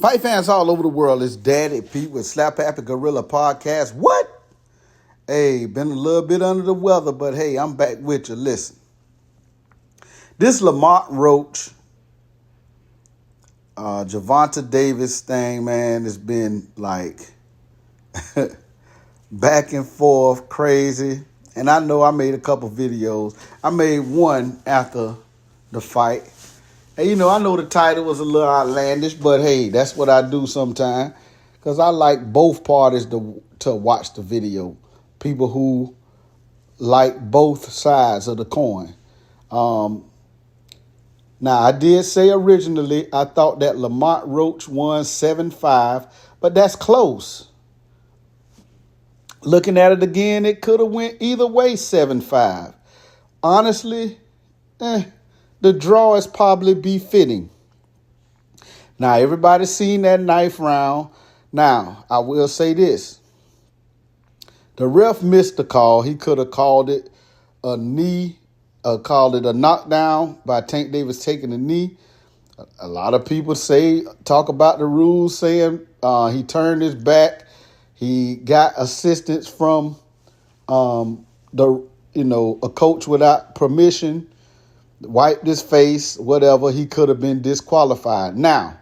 Fight fans all over the world, it's Daddy Pete with Slap Happy Gorilla Podcast. What? Hey, been a little bit under the weather, but hey, I'm back with you. Listen, this Lamont Roach, Javonta Davis thing, man, has been like back and forth, crazy. And I know I made a couple videos. I made one after the fight. And I know the title was a little outlandish, but hey, that's what I do sometimes. Because I like both parties to watch the video. People who like both sides of the coin. Now, I did say originally I thought that Lamont Roach won 7-5, but that's close. Looking at it again, it could have went either way, 7-5. Honestly, the draw is probably befitting. Now, everybody's seen that knife round. Now, I will say this. The ref missed the call. He could have called it a knee, called it a knockdown by Tank Davis taking a knee. A lot of people talk about the rules, saying he turned his back. He got assistance from a coach without permission, wiped his face, whatever. He could have been disqualified. Now,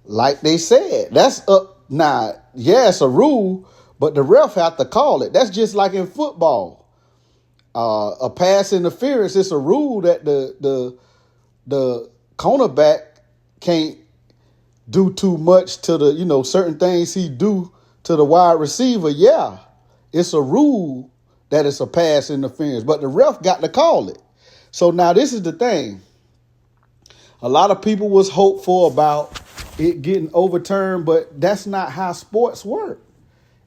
like they said, that's up. Now, yeah, it's a rule, but the ref have to call it. That's just like in football. A pass interference, it's a rule that the cornerback can't do too much to the, certain things he do to the wide receiver. Yeah, it's a rule that it's a pass interference, but the ref got to call it. So now this is the thing. A lot of people was hopeful about it getting overturned, but that's not how sports work.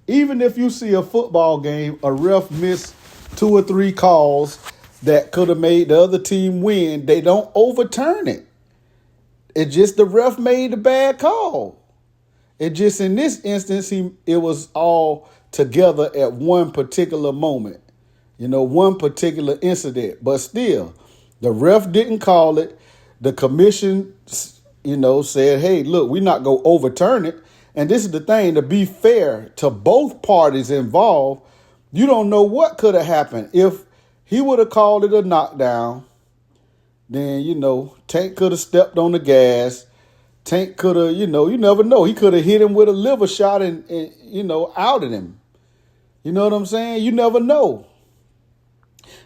Even if you see a football game, a ref miss 2 or 3 calls that could have made the other team win, they don't overturn it. It's just the ref made a bad call. It just in this instance, it was all together at one particular moment, one particular incident. But still, the ref didn't call it. The commission, said, hey, look, we're not going to overturn it. And this is the thing, to be fair to both parties involved, you don't know what could have happened. If he would have called it a knockdown, then, Tank could have stepped on the gas. Tank could have, you never know. He could have hit him with a liver shot and outed him. You know what I'm saying? You never know.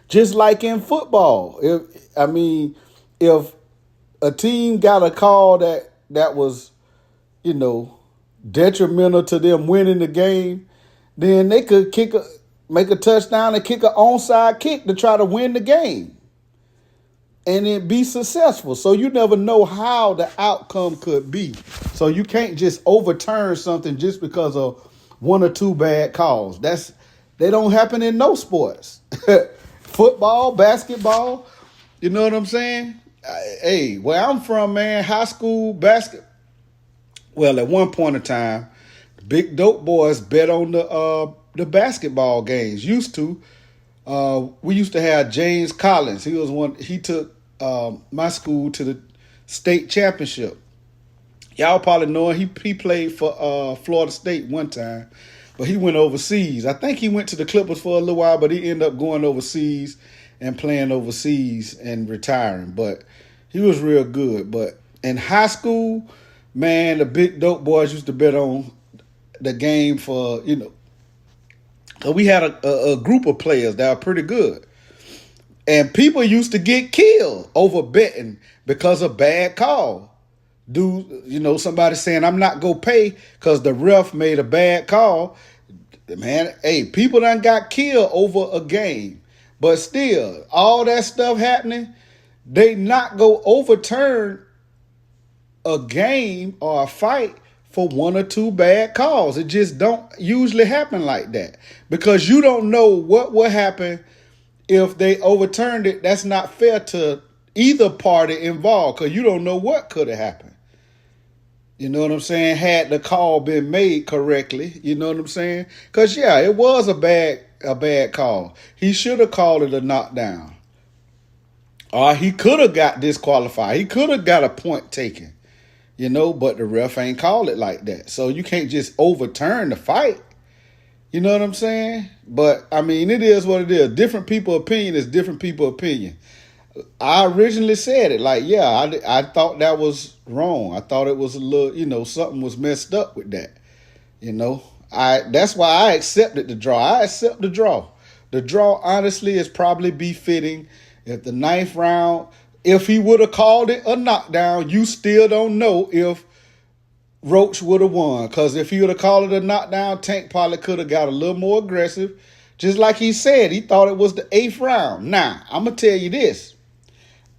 Just like in football. If a team got a call that was, detrimental to them winning the game, then they could make a touchdown and kick an onside kick to try to win the game. And it be successful. So you never know how the outcome could be. So you can't just overturn something just because of 1 or 2 bad calls. They don't happen in no sports. Football, basketball, you know what I'm saying? Hey, where I'm from, man, high school basketball. Well, at one point in time, the big dope boys bet on the basketball games. We used to have James Collins. He took my school to the state championship. Y'all probably know him. He played for Florida State one time, but he went overseas. I think he went to the Clippers for a little while, but he ended up going overseas and playing overseas and retiring. But he was real good. But in high school, man, the big dope boys used to bet on the game for, we had a group of players that are pretty good. And people used to get killed over betting because of bad call. Somebody saying, I'm not going to pay because the ref made a bad call. Man, hey, people done got killed over a game. But still, all that stuff happening, they not go overturn a game or a fight for 1 or 2 bad calls. It just don't usually happen like that, because you don't know what will happen if they overturned it. That's not fair to either party involved, because you don't know what could have happened. You know what I'm saying? Had the call been made correctly, you know what I'm saying? Because, yeah, it was a bad call. He should have called it a knockdown. Or he could have got disqualified. He could have got a point taken. but the ref ain't call it like that. So you can't just overturn the fight. You know what I'm saying? But, I mean, it is what it is. Different people's opinion is different people's opinion. I originally said it like, yeah, I thought that was wrong. I thought it was a little, something was messed up with that. That's why I accepted the draw. I accept the draw. The draw, honestly, is probably befitting. If the ninth round, if he would have called it a knockdown, you still don't know if Roach would have won. Because if he would have called it a knockdown, Tank probably could have got a little more aggressive. Just like he said, he thought it was the 8th round. Now, I'm going to tell you this.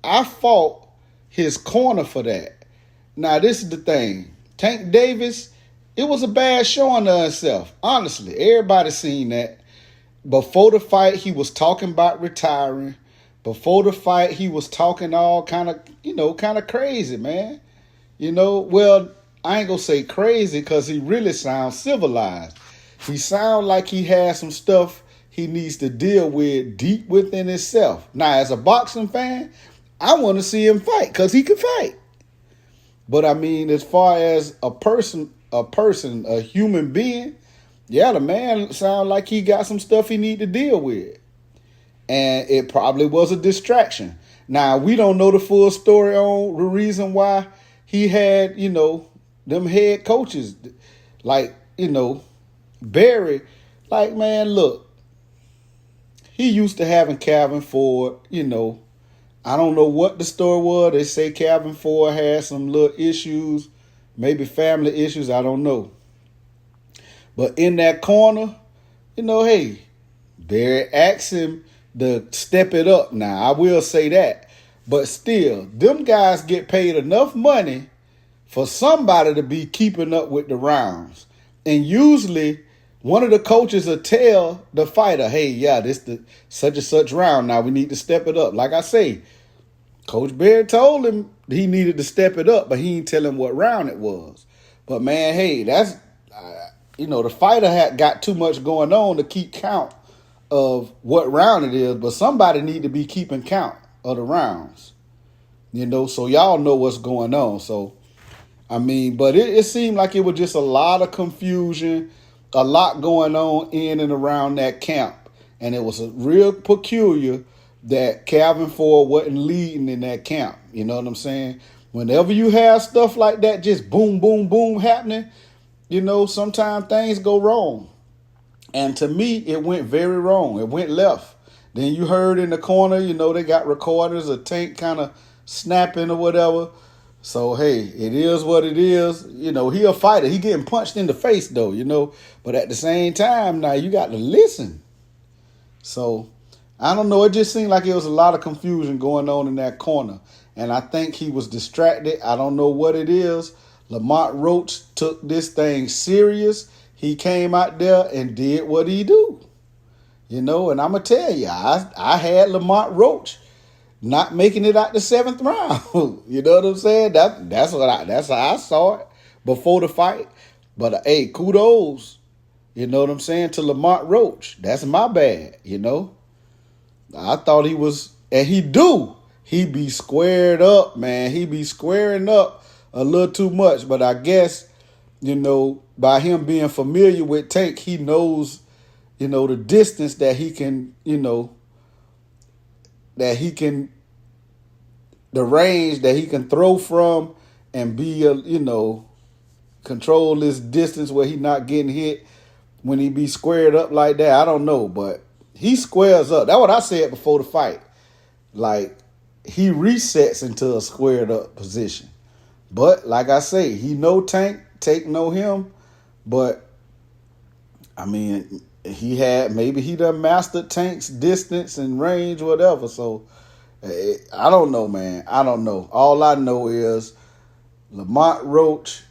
I fought his corner for that. Now, this is the thing. Tank Davis, it was a bad showing of himself. Honestly, everybody seen that. Before the fight, he was talking about retiring. Before the fight, he was talking all kind of crazy, man. Well, I ain't going to say crazy because he really sounds civilized. He sounds like he has some stuff he needs to deal with deep within himself. Now, as a boxing fan, I want to see him fight because he can fight. But, I mean, as far as a human being, yeah, the man sounds like he got some stuff he need to deal with. And it probably was a distraction. Now, we don't know the full story on the reason why he had, them head coaches. Like, Barry. Like, man, look. He used to having Calvin Ford, I don't know what the story was. They say Calvin Ford had some little issues, maybe family issues, I don't know. But in that corner, hey, Barry asked him to step it up now. I will say that. But still, them guys get paid enough money for somebody to be keeping up with the rounds. And usually, one of the coaches will tell the fighter, hey, yeah, this the such and such round. Now we need to step it up. Like I say, Coach Barry told him he needed to step it up, but he didn't tell him what round it was. But, man, hey, that's, the fighter had got too much going on to keep count of what round it is, but somebody need to be keeping count of the rounds, so y'all know what's going on. So, I mean, but it seemed like it was just a lot of confusion, a lot going on in and around that camp, and it was a real peculiar that Calvin Ford wasn't leading in that camp. You know what I'm saying? Whenever you have stuff like that, just boom, boom, boom happening, sometimes things go wrong. And to me, it went very wrong. It went left. Then you heard in the corner, they got recorders of Tank kind of snapping or whatever. So, hey, it is what it is. He a fighter. He getting punched in the face, though, But at the same time, now you got to listen. So, I don't know. It just seemed like it was a lot of confusion going on in that corner. And I think he was distracted. I don't know what it is. Lamont Roach took this thing serious. He came out there and did what he do. And I'm going to tell you, I had Lamont Roach not making it out the 7th round. You know what I'm saying? That's how I saw it before the fight. But, hey, kudos, you know what I'm saying, to Lamont Roach. That's my bad, I thought he was, and he be squared up, man. He be squaring up a little too much. But I guess, by him being familiar with Tank, he knows, the distance that he can, the range that he can throw from and be, control this distance where he not getting hit when he be squared up like that. I don't know, but he squares up. That's what I said before the fight. Like, he resets into a squared up position. But, like I say, he know Tank know him. But, I mean, maybe he done mastered Tank's distance and range, whatever. So, I don't know, man. I don't know. All I know is Lamont Roach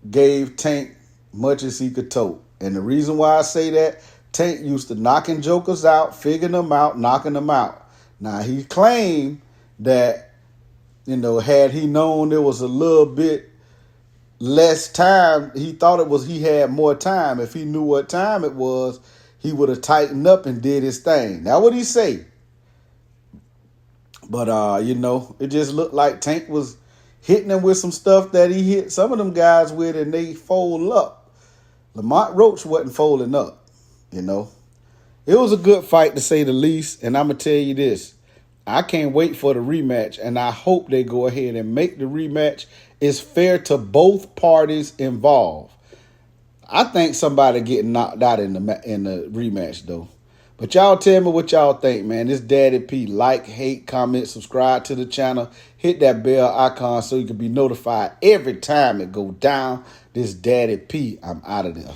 gave Tank much as he could tote. And the reason why I say that, Tank used to knocking jokers out, figuring them out, knocking them out. Now, he claimed that, had he known there was a little bit less time, he thought he had more time. If he knew what time it was, he would have tightened up and did his thing. That's what he say. But, it just looked like Tank hitting him with some stuff that he hit some of them guys with, and they fold up. Lamont Roach wasn't folding up, you know. It was a good fight, to say the least, and I'm going to tell you this. I can't wait for the rematch, and I hope they go ahead and make the rematch. It's fair to both parties involved. I think somebody getting knocked out in the rematch, though. But y'all tell me what y'all think, man. This Daddy P. Like, hate, comment, subscribe to the channel. Hit that bell icon so you can be notified every time it go down. This Daddy P. I'm out of there.